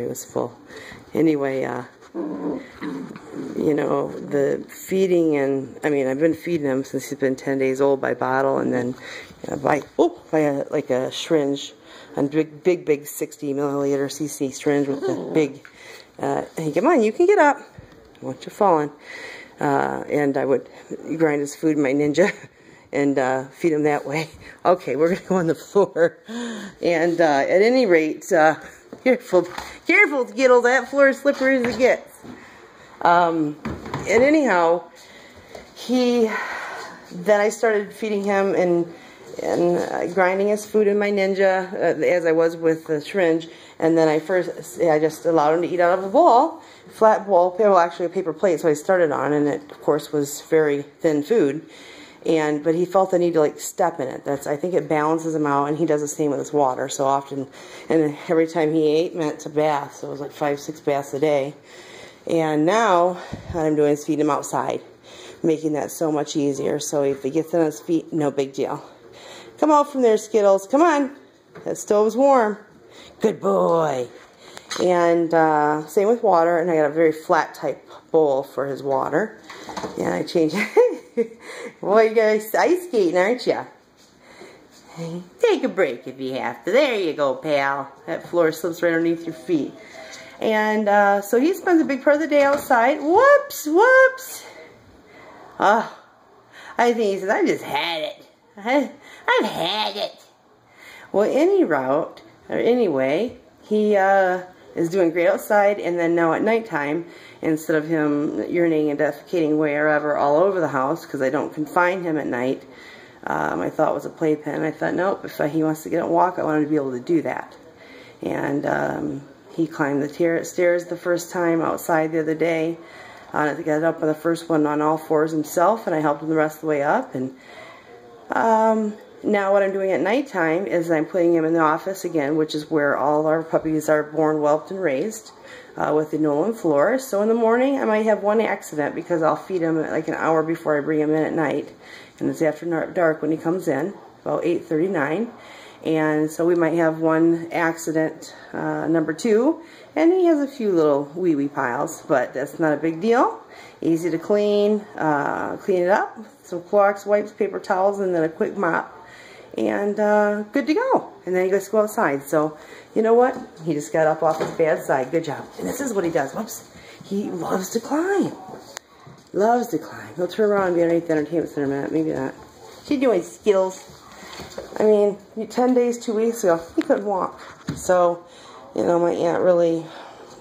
he was full. Anyway, you know, the feeding, and I mean, I've been feeding him since he's been 10 days old by bottle, and then by like a syringe, a big 60 milliliter cc syringe with the big. Hey, come on, you can get up. I want you falling. And I would grind his food in my Ninja and feed him that way. Okay, we're gonna go on the floor. And at any rate, careful, Skiddles. That floor is slippery as it gets. And anyhow, then I started feeding him and grinding his food in my Ninja as I was with the syringe. And then I just allowed him to eat out of a bowl, flat bowl, well, actually a paper plate, so I started on, and it of course was very thin food. But he felt the need to like step in it. I think it balances him out, and he does the same with his water. So often, and every time he ate meant a bath, so it was like 5-6 baths a day. And now what I'm doing is feeding him outside, making that so much easier. So if he gets on his feet, no big deal. Come out from there, Skiddles. Come on. That stove's warm. Good boy. And same with water. And I got a very flat type bowl for his water. And I changed it. Boy, you guys ice skating, aren't you? Take a break if you have to. There you go, pal. That floor slips right underneath your feet. And so he spends a big part of the day outside. Whoops. Oh, I think he says, I just had it. I've had it. Well, anyway, he is doing great outside, and then now at nighttime, instead of him urinating and defecating wherever all over the house, because I don't confine him at night, I thought it was a playpen. I thought, nope, if he wants to get out and walk, I want him to be able to do that. And he climbed the stairs the first time outside the other day. I got up on the first one on all fours himself, and I helped him the rest of the way up. And now what I'm doing at nighttime is I'm putting him in the office again, which is where all our puppies are born, whelped, and raised, with the Nolan floor. So in the morning I might have one accident because I'll feed him like an hour before I bring him in at night. And it's after dark when he comes in, about 8:39. And so we might have one accident, number 2, and he has a few little wee piles, but that's not a big deal. Easy to clean it up, some Clorox wipes, paper towels, and then a quick mop, and good to go. And then he gets to go outside. So you know what? He just got up off his bad side. Good job. And this is what he does. Whoops. He loves to climb. Loves to climb. He'll turn around and be underneath the entertainment center a minute. Maybe not. What you doing, Skiddles? I mean, 10 days, 2 weeks ago, he couldn't walk. So, you know, my aunt really,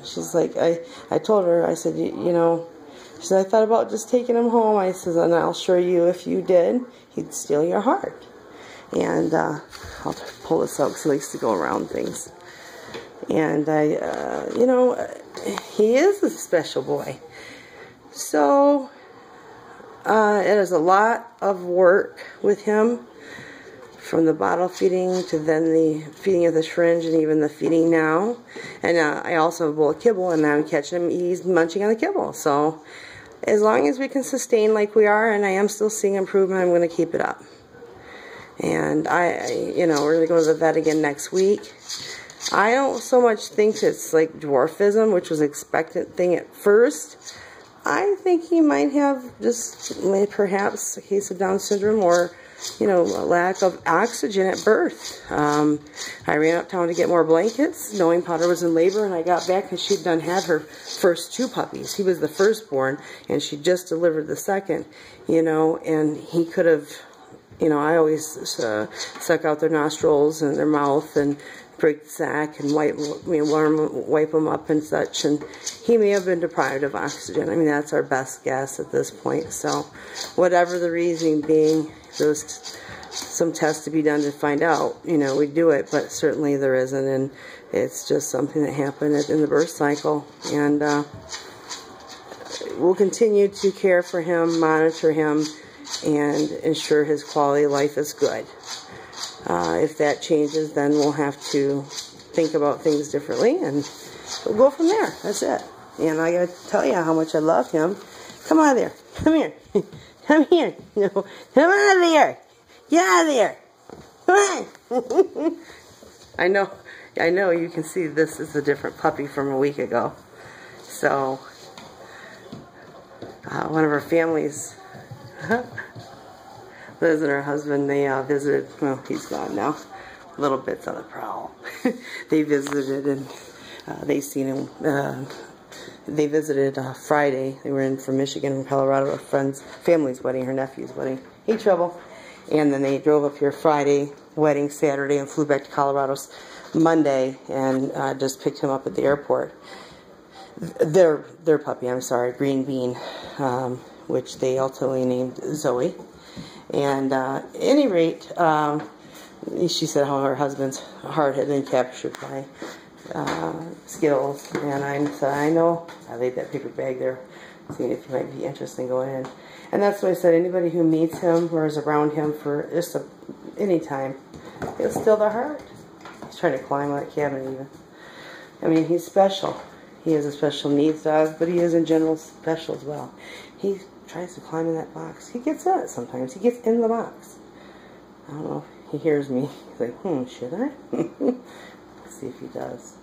she's like, I told her, I said, you know, she said, I thought about just taking him home. I said, and I'll assure you, if you did, he'd steal your heart. And I'll pull this out because he likes to go around things. And you know, he is a special boy. So, it is a lot of work with him, from the bottle feeding to then the feeding of the syringe and even the feeding now. And I also have a bowl of kibble, and I'm catching him, he's munching on the kibble. So as long as we can sustain like we are, and I am still seeing improvement, I'm going to keep it up. And you know, we're going to go to the vet again next week. I don't so much think it's like dwarfism, which was an expected thing at first. I think he might have just perhaps a case of Down syndrome, or you know, a lack of oxygen at birth. I ran uptown to get more blankets, knowing Potter was in labor, and I got back and she'd had her first 2 puppies. He was the firstborn, and she just delivered the second, you know, and he could have, you know, I always suck out their nostrils and their mouth and break the sack and wipe them up and such, and he may have been deprived of oxygen. I mean, that's our best guess at this point. So whatever the reasoning being, there's some tests to be done to find out, you know, we do it, but certainly there isn't, and it's just something that happened in the birth cycle. And we'll continue to care for him, monitor him, and ensure his quality of life is good. If that changes, then we'll have to think about things differently, and we'll go from there. That's it. And I gotta tell you how much I love him. Come out of there. Come here. Come here. No. Come out of there. Get out of there. Come on. I know I know you can see this is a different puppy from a week ago. So, one of her families, Liz and her husband, they visited, well, he's gone now. Little Bit's on the prowl. They visited and they seen him. They visited Friday. They were in from Michigan, from Colorado, a friend's family's wedding, her nephew's wedding. Hey, Trouble. And then they drove up here Friday, wedding Saturday, and flew back to Colorado Monday, and just picked him up at the airport. Their puppy, I'm sorry, Green Bean, which they ultimately named Zoe. And at any rate, she said how her husband's heart had been captured by Skiddles, and I said, I know. I laid that paper bag there, seeing if you might be interested in going in. And that's what I said, anybody who meets him or is around him for just any time, he'll steal their heart. He's trying to climb on that cabinet even. I mean, he's special. He has a special needs dog, but he is in general special as well. He tries to climb in that box. He gets in it sometimes. He gets in the box. I don't know if he hears me. He's like, should I? Let's see if he does.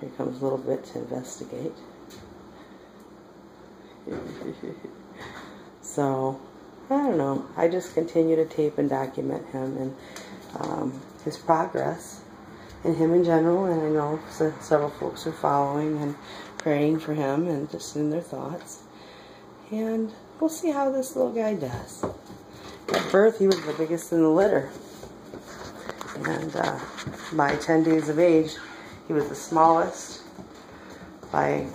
Here comes Lil Bit to investigate. So, I don't know. I just continue to tape and document him and his progress and him in general. And I know several folks are following and praying for him and just in their thoughts. And we'll see how this little guy does. At birth, he was the biggest in the litter. And by 10 days of age, he was the smallest. By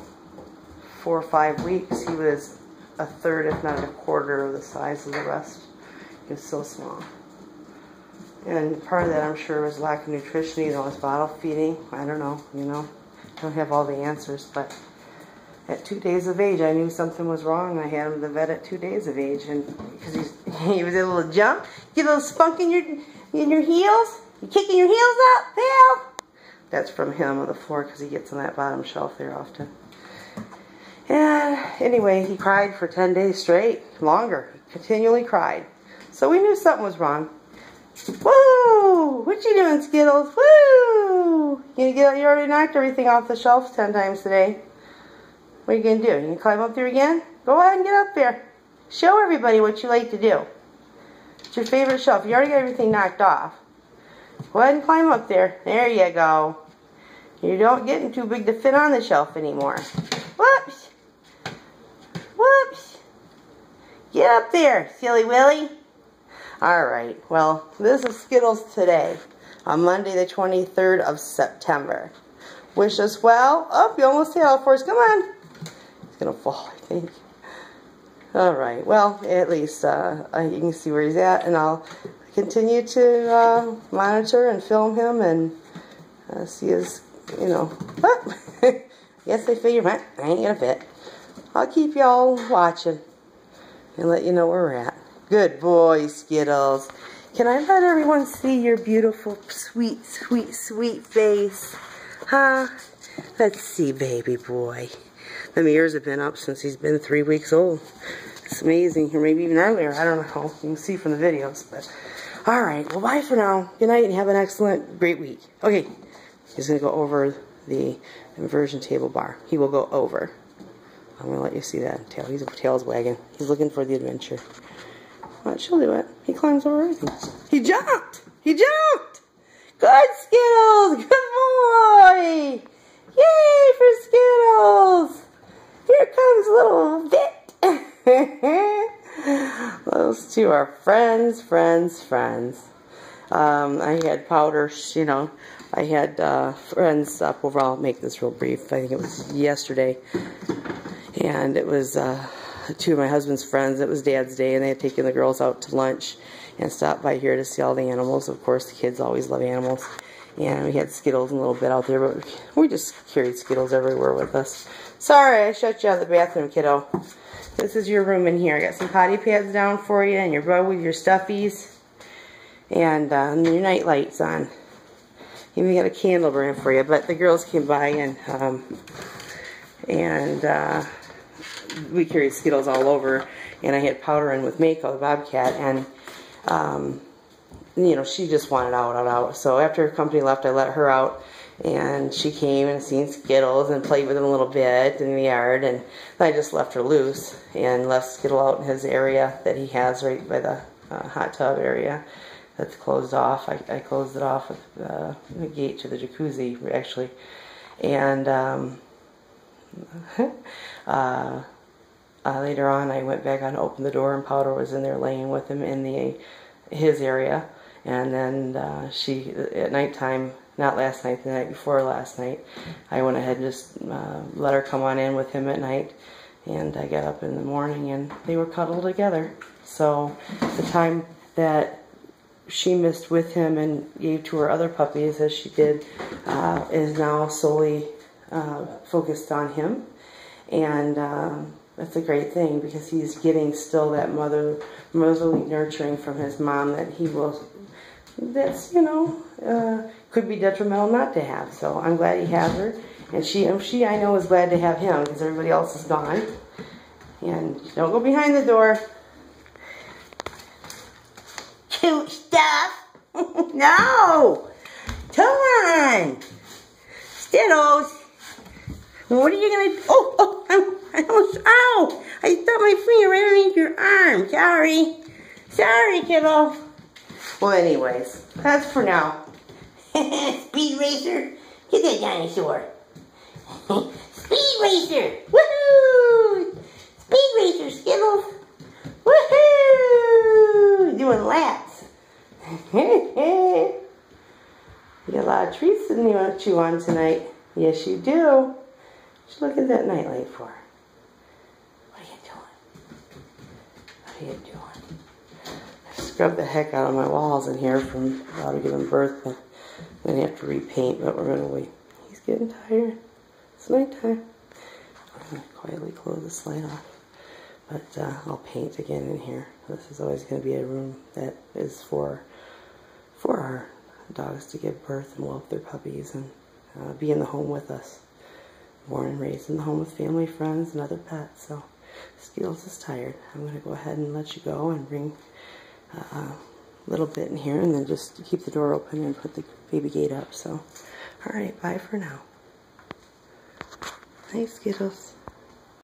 4 or 5 weeks, he was a third, if not a quarter, of the size of the rest. He was so small. And part of that, I'm sure, was lack of nutrition. He was bottle feeding. I don't know, I don't have all the answers, but at 2 days of age, I knew something was wrong. I had him to the vet at 2 days of age, and because he was able to jump, get a little spunk in your heels. You kicking your heels up, pal? That's from him on the floor because he gets on that bottom shelf there often. And anyway, he cried for 10 days straight, longer. He continually cried. So we knew something was wrong. Woo! What you doing, Skiddles? Woo! You already knocked everything off the shelf 10 times today. What are you going to do? You going to climb up there again? Go ahead and get up there. Show everybody what you like to do. It's your favorite shelf. You already got everything knocked off. Go ahead and climb up there. There you go. You don't getting too big to fit on the shelf anymore. Whoops. Whoops. Get up there, silly Willy. Alright, well, this is Skiddles today, on Monday the 23rd of September. Wish us well. Oh, you almost hit all fours. Come on. He's going to fall, I think. Alright, well, at least you can see where he's at, and I'll continue to monitor and film him and see his, Yes, I figured, I ain't going to fit. I'll keep y'all watching and let you know where we're at. Good boy, Skiddles. Can I let everyone see your beautiful, sweet, sweet, sweet face? Huh? Let's see, baby boy. The ears have been up since he's been 3 weeks old. It's amazing. Or maybe even earlier. I don't know. You can see from the videos. But alright. Well, bye for now. Good night and have an excellent, great week. Okay. He's going to go over the inversion table bar. He will go over. I'm going to let you see that tail. His tail's wagging. He's looking for the adventure. Well, she'll do it. He climbs over everything. He jumped! He jumped! Good, Skiddles! Good boy! Yay for Skiddles! Here comes Little Bit. Those two are friends. I had powder, I had friends up over. I'll make this real brief. I think it was yesterday. And it was two of my husband's friends. It was Dad's Day, and they had taken the girls out to lunch and stopped by here to see all the animals. Of course, the kids always love animals. And we had Skiddles and a little bit out there, but we just carried Skiddles everywhere with us. Sorry, I shut you out of the bathroom, kiddo. This is your room in here. I got some potty pads down for you, and your bed with your stuffies, and your night lights on. Even got a candle burning for you. But the girls came by, and we carried Skiddles all over, and I had powder in with Mako, the bobcat, and she just wanted out. So after her company left, I let her out, And she came and seen Skiddles and played with him a little bit in the yard, and then I just left her loose and left Skittle out in his area that he has right by the hot tub area that's closed off. I closed it off with the gate to the jacuzzi, actually. And later on I went back on, opened the door, and Powder was in there laying with him in his area. And then she, at nighttime, not last night, the night before last night, I went ahead and just let her come on in with him at night. And I got up in the morning and they were cuddled together. So the time that she missed with him and gave to her other puppies, as she did, is now solely focused on him. And that's a great thing, because he's getting still that motherly nurturing from his mom that he will, that's, you know, could be detrimental not to have. So I'm glad he has her. And she I know, is glad to have him, because everybody else is gone. And don't go behind the door. Cute stuff. No. Come on. Skittles. What are you going to... I almost... Ow! I thought my finger ran underneath your arm. Sorry. Sorry, kiddo. Well, anyways, that's for now. Speed Racer. Get that dinosaur. Speed Racer. Woohoo! Speed Racer, Skittles. Woohoo! Doing laps. You got a lot of treats that you want to chew on tonight. Yes, you do. What you looking at that nightlight for? What are you doing? What are you doing? I scrubbed the heck out of my walls in here from about to giving birth. But I'm going to have to repaint, but we're going to wait. He's getting tired. It's nighttime. I'm going to quietly close this light off. But I'll paint again in here. This is always going to be a room that is for our dogs to give birth and whelp their puppies and be in the home with us. Born and raised in the home with family, friends, and other pets. So Skittles is tired. I'm going to go ahead and let you go and bring a little bit in here, and then just keep the door open and put the baby gate up. So, alright, bye for now. Thanks, Skittles.